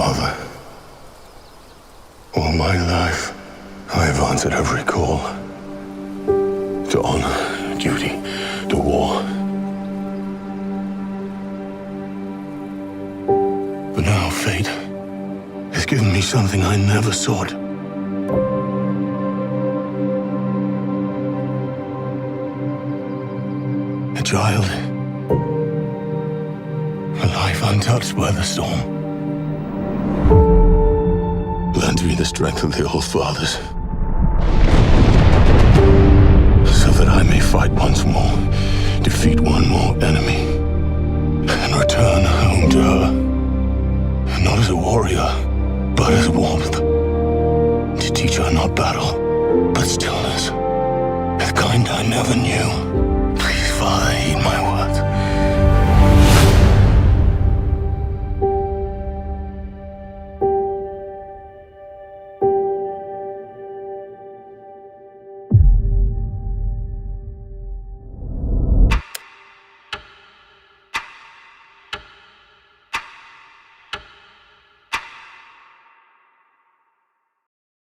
father. All my life, I have answered every call. To honor, duty, to war. But now fate has given me something I never sought. A child. A life untouched by the storm. Lend me the strength of the old fathers, so that I may fight once more, defeat one more enemy, and return home to her. Not as a warrior, but as a warmth.